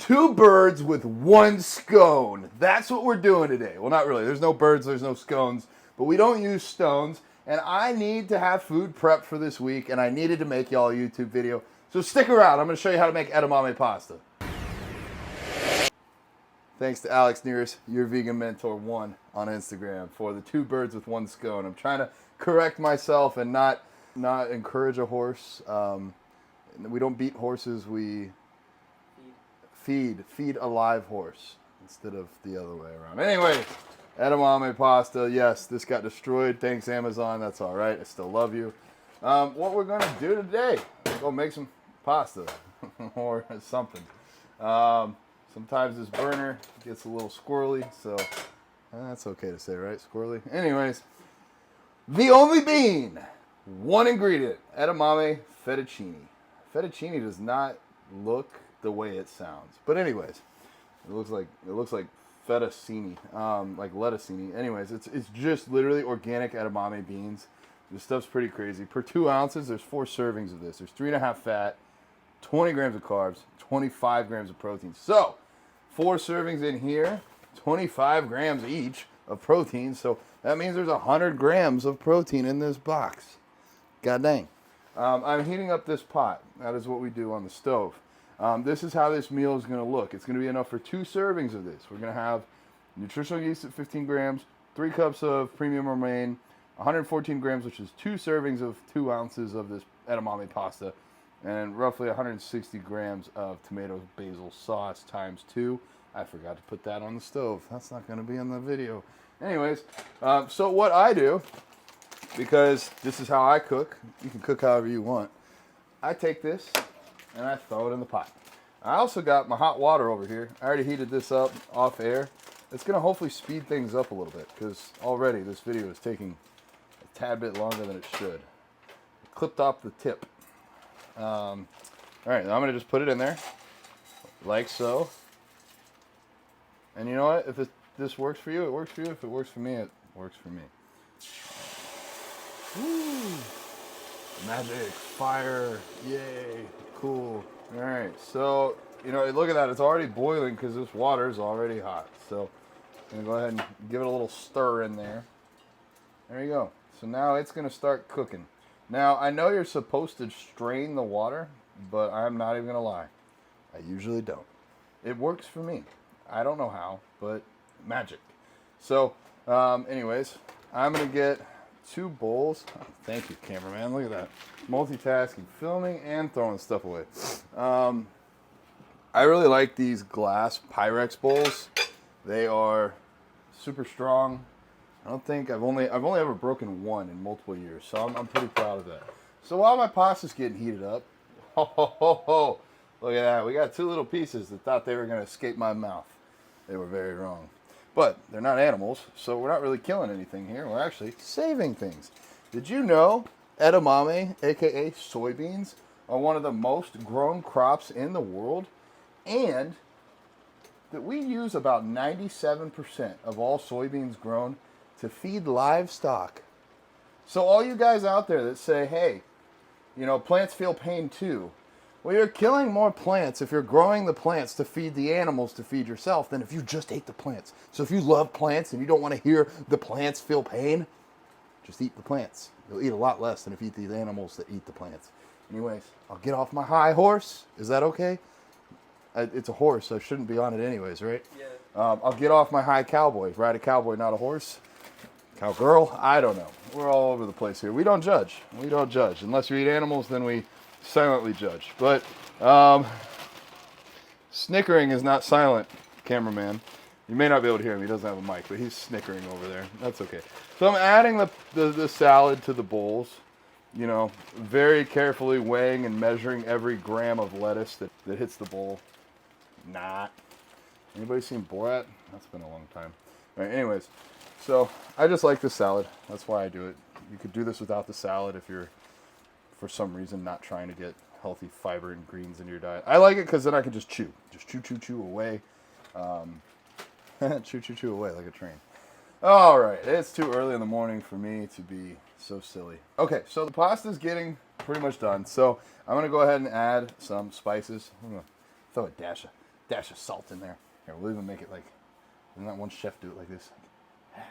Two birds with one scone. That's what we're doing today. Well, not really. There's no birds, there's no scones, but we don't use stones. And I need to have food prepped for this week, and I needed to make y'all a YouTube video. So stick around. I'm going to show you how to make edamame pasta. Thanks to Alex Nearest, your vegan mentor 1 on Instagram, for the two birds with one scone. I'm trying to correct myself and not encourage a horse. We don't beat horses. We feed a live horse instead of the other way around. Anyway, edamame pasta. Yes, this got destroyed. Thanks, Amazon. That's all right. I still love you. What we're going to do today, go make some pasta or something. Sometimes this burner gets a little squirrely, so that's okay to say, right? Squirrely. Anyways, the only bean, one ingredient, edamame fettuccine. Fettuccine does not look the way it sounds, but anyways, it looks like fettuccine, like lettucini. Anyways, it's just literally organic edamame beans. This stuff's pretty crazy. Per 2 ounces, there's 4 servings of this. There's 3.5 fat, 20 grams of carbs, 25 grams of protein. So 4 servings in here, 25 grams each of protein. So that means there's 100 grams of protein in this box. God dang. I'm heating up this pot. That is what we do on the stove. This is how this meal is going to look. It's going to be enough for 2 servings of this. We're going to have nutritional yeast at 15 grams, 3 cups of premium romaine, 114 grams, which is 2 servings of 2 ounces of this edamame pasta, and roughly 160 grams of tomato basil sauce times 2. I forgot to put that on the stove. That's not going to be in the video. Anyways, so what I do, because this is how I cook, you can cook however you want, I take this and I throw it in the pot. I also got my hot water over here. I already heated this up off air. It's going to hopefully speed things up a little bit, because already this video is taking a tad bit longer than it should. I clipped off the tip. All right, now I'm going to just put it in there, like so. And you know what? If this works for you, it works for you. If it works for me, it works for me. Woo. Magic, fire, yay, cool. All right, so, you know, look at that. It's already boiling because this water is already hot. So I'm going to go ahead and give it a little stir in there. There you go. So now it's going to start cooking. Now, I know you're supposed to strain the water, but I'm not even going to lie. I usually don't. It works for me. I don't know how, but magic. So, anyways, I'm going to get 2 bowls. Oh, thank you, cameraman. Look at that. Multitasking, filming, and throwing stuff away. I really like these glass Pyrex bowls. They are super strong. I don't think I've only ever broken one in multiple years, so I'm pretty proud of that. So while my pasta's getting heated up, look at that. We got 2 little pieces that thought they were going to escape my mouth. They were very wrong. But they're not animals, so we're not really killing anything here. We're actually saving things. Did you know edamame, aka soybeans, are one of the most grown crops in the world? And that we use about 97% of all soybeans grown to feed livestock. So all you guys out there that say, hey, you know, plants feel pain too. Well, you're killing more plants if you're growing the plants to feed the animals to feed yourself than if you just ate the plants. So if you love plants and you don't want to hear the plants feel pain, just eat the plants. You'll eat a lot less than if you eat the animals that eat the plants. Anyways, I'll get off my high horse. Is that okay? It's a horse, so I shouldn't be on it anyways, right? Yeah. I'll get off my high cowboy. Ride a cowboy, not a horse. Cowgirl? I don't know. We're all over the place here. We don't judge. We don't judge. Unless you eat animals, then we silently judge. But snickering is not silent, cameraman. You may not be able to hear him. He doesn't have a mic, but he's snickering over there. That's okay. So I'm adding the salad to the bowls. You know, very carefully weighing and measuring every gram of lettuce that hits the bowl. Not. Anybody seen Borat? That's been a long time. All right, anyways, so I just like the salad. That's why I do it. You could do this without the salad if you're, for some reason, not trying to get healthy fiber and greens into your diet. I like it because then I can just chew. Just chew away. Chew away like a train. All right, it's too early in the morning for me to be so silly. Okay, so the pasta's getting pretty much done. So I'm going to go ahead and add some spices. I'm going to throw a dash of dash of salt in there. Here, we'll even make it like, doesn't that one chef do it like this? Like,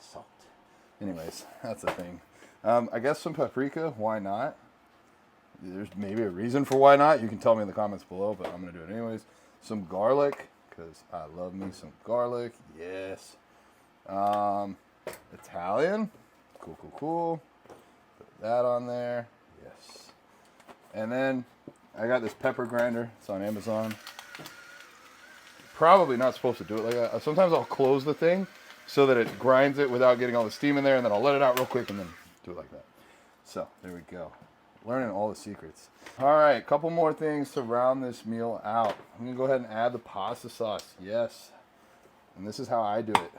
salt. Anyways, that's the thing. I guess some paprika, why not? There's maybe a reason for why not. You can tell me in the comments below, but I'm going to do it anyways. Some garlic, because I love me some garlic. Yes. Italian. Cool, cool, cool. Put that on there. Yes. And then I got this pepper grinder. It's on Amazon. Probably not supposed to do it like that. Sometimes I'll close the thing so that it grinds it without getting all the steam in there, and then I'll let it out real quick and then do it like that. So there we go. Learning all the secrets. All right, a couple more things to round this meal out. I'm gonna go ahead and add the pasta sauce. Yes. And this is how I do it.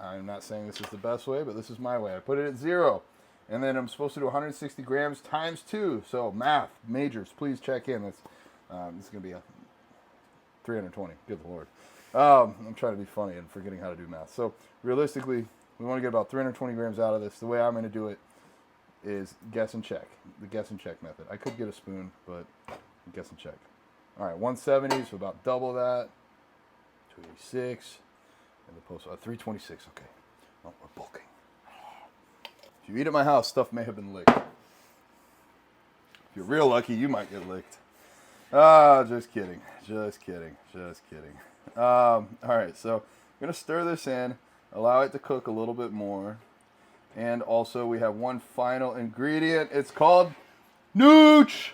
I'm not saying this is the best way, but this is my way. I put it at 0. And then I'm supposed to do 160 grams times 2. So math, majors, please check in. This is gonna be a 320, good Lord. I'm trying to be funny and forgetting how to do math. So realistically, we want to get about 320 grams out of this. The way I'm going to do it is guess and check. The guess and check method. I could get a spoon, but guess and check. All right, 170, so about double that. 286, and the post 326. Okay, oh, we're bulking. If you eat at my house, stuff may have been licked. If you're real lucky, you might get licked. Just kidding. Just kidding. Just kidding. All right, so I'm going to stir this in, allow it to cook a little bit more. And also we have one final ingredient. It's called nooch.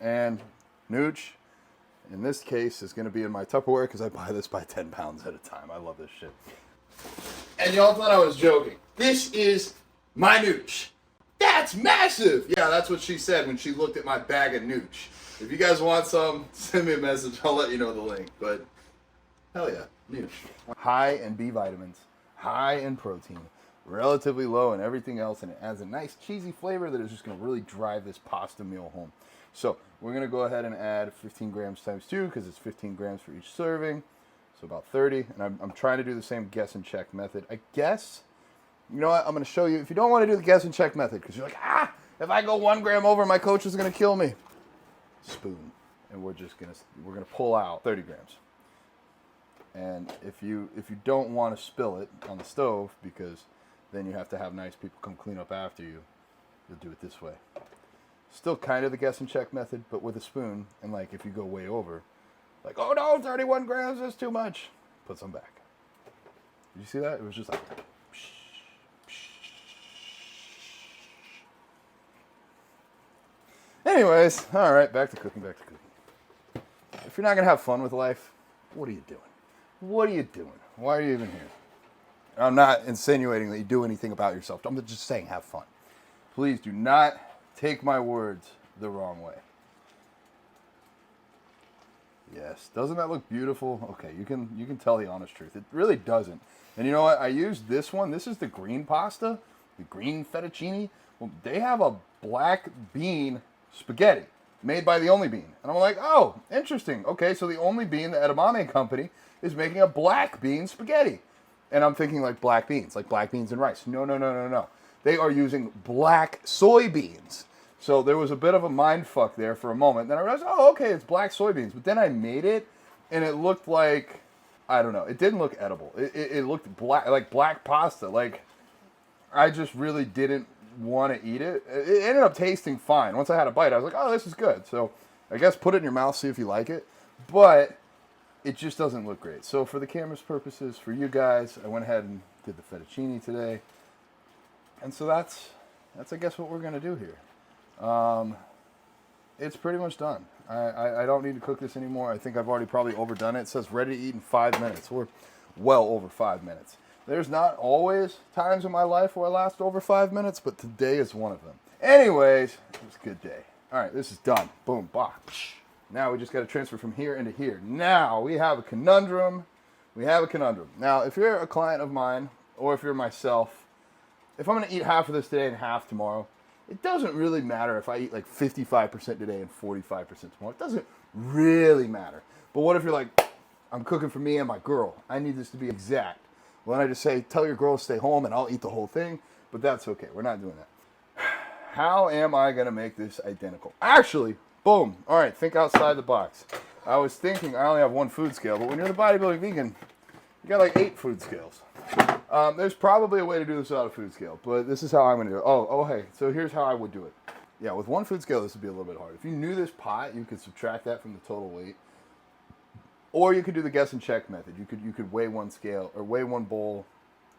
And nooch, in this case, is going to be in my Tupperware because I buy this by 10 pounds at a time. I love this shit. And y'all thought I was joking. This is my nooch. That's massive. Yeah, that's what she said when she looked at my bag of nooch. If you guys want some, send me a message. I'll let you know the link. But hell yeah, nooch. High in B vitamins, high in protein, relatively low in everything else, and it adds a nice cheesy flavor that is just going to really drive this pasta meal home. So we're going to go ahead and add 15 grams times 2 because it's 15 grams for each serving. So about 30. And I'm trying to do the same guess and check method. I guess, you know what, I'm going to show you. If you don't want to do the guess and check method because you're like, if I go 1 gram over, my coach is going to kill me. Spoon, and we're gonna pull out 30 grams. And if you don't want to spill it on the stove, because then you have to have nice people come clean up after you, you'll do it this way. Still kind of the guess and check method, but with a spoon. And like if you go way over, like, oh no, 31 grams is too much, put some back. Did you see that? It was just like anyways, all right, back to cooking. If you're not going to have fun with life, what are you doing? What are you doing? Why are you even here? I'm not insinuating that you do anything about yourself. I'm just saying have fun. Please do not take my words the wrong way. Yes, doesn't that look beautiful? Okay, you can tell the honest truth. It really doesn't. And you know what? I used this one. This is the green pasta, the green fettuccine. Well, they have a black bean spaghetti made by the Only Bean. And I'm like, oh, interesting. Okay, so the Only Bean, the Edamame company, is making a black bean spaghetti. And I'm thinking like black beans and rice. No. They are using black soybeans. So there was a bit of a mind fuck there for a moment. Then I realized, oh, okay, it's black soybeans. But then I made it, and it looked like, I don't know, it didn't look edible. It looked black, like black pasta. Like, I just really didn't want to eat it. It ended up tasting fine. Once I had a bite, I was like, oh, this is good. So I guess put it in your mouth, see if you like it. But it just doesn't look great. So for the camera's purposes, for you guys, I went ahead and did the fettuccine today. And so that's I guess what we're going to do here. It's pretty much done. I don't need to cook this anymore. I think I've already probably overdone it. It says ready to eat in 5 minutes. We're well over 5 minutes. There's not always times in my life where I last over 5 minutes, but today is one of them. Anyways, it was a good day. All right, this is done. Boom, bah. Now we just got to transfer from here into here. Now we have a conundrum. Now, if you're a client of mine, or if you're myself, if I'm going to eat half of this today and half tomorrow, it doesn't really matter if I eat like 55% today and 45% tomorrow. It doesn't really matter. But what if you're like, I'm cooking for me and my girl. I need this to be exact. Well, then I just say, tell your girl to stay home and I'll eat the whole thing. But that's okay. We're not doing that. How am I going to make this identical? Actually, boom. All right, think outside the box. I was thinking I only have one food scale, but when you're the bodybuilding vegan, you got like 8 food scales. There's probably a way to do this without a food scale, but this is how I'm going to do it. Oh, hey, so here's how I would do it. Yeah, with one food scale, this would be a little bit hard. If you knew this pot, you could subtract that from the total weight. Or you could do the guess and check method. You could weigh one scale, or weigh one bowl,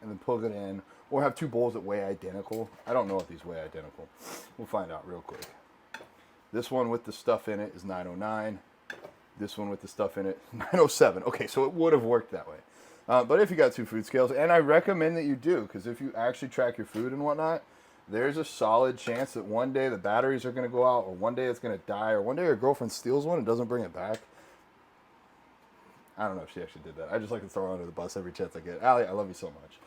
and then plug it in. Or have 2 bowls that weigh identical. I don't know if these weigh identical. We'll find out real quick. This one with the stuff in it is 909. This one with the stuff in it, 907. Okay, so it would have worked that way. But if you got 2 food scales, and I recommend that you do, because if you actually track your food and whatnot, there's a solid chance that one day the batteries are going to go out, or one day it's going to die, or one day your girlfriend steals one and doesn't bring it back. I don't know if she actually did that. I just like to throw her under the bus every chance I get. Allie, I love you so much.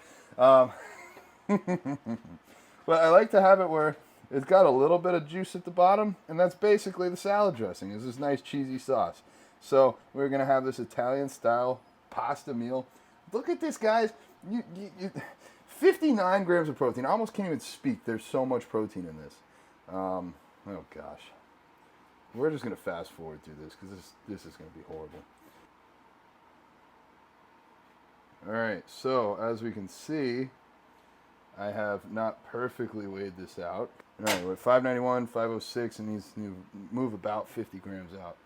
But I like to have it where it's got a little bit of juice at the bottom, and that's basically the salad dressing. It's this nice cheesy sauce. So we're going to have this Italian-style pasta meal. Look at this, guys. 59 grams of protein. I almost can't even speak. There's so much protein in this. Oh, gosh. We're just going to fast forward through this because this is going to be horrible. All right, so as we can see, I have not perfectly weighed this out. All right, we're at 591, 506, and needs to move about 50 grams out.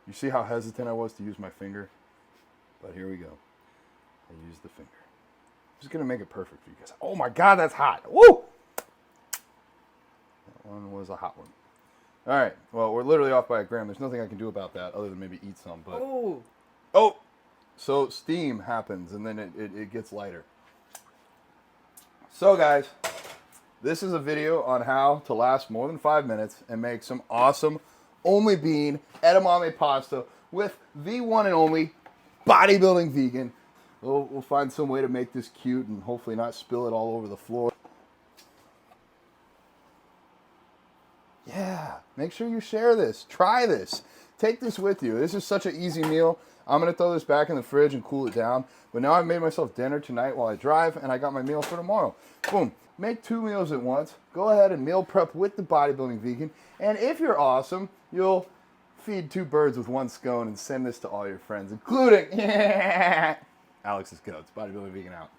You see how hesitant I was to use my finger? But here we go. I used the finger. I'm just going to make it perfect for you guys. Oh my God, that's hot. Woo! That one was a hot one. All right, well, we're literally off by a gram. There's nothing I can do about that other than maybe eat some. But oh! So steam happens, and then it gets lighter. So guys, this is a video on how to last more than 5 minutes and make some awesome only bean edamame pasta with the one and only bodybuilding vegan. We'll find some way to make this cute and hopefully not spill it all over the floor. Yeah, make sure you share this. Try this. Take this with you. This is such an easy meal. I'm going to throw this back in the fridge and cool it down. But now I've made myself dinner tonight while I drive, and I got my meal for tomorrow. Boom. Make 2 meals at once. Go ahead and meal prep with the bodybuilding vegan. And if you're awesome, you'll feed 2 birds with 1 scone and send this to all your friends, including Alex's goats. Bodybuilding Vegan out.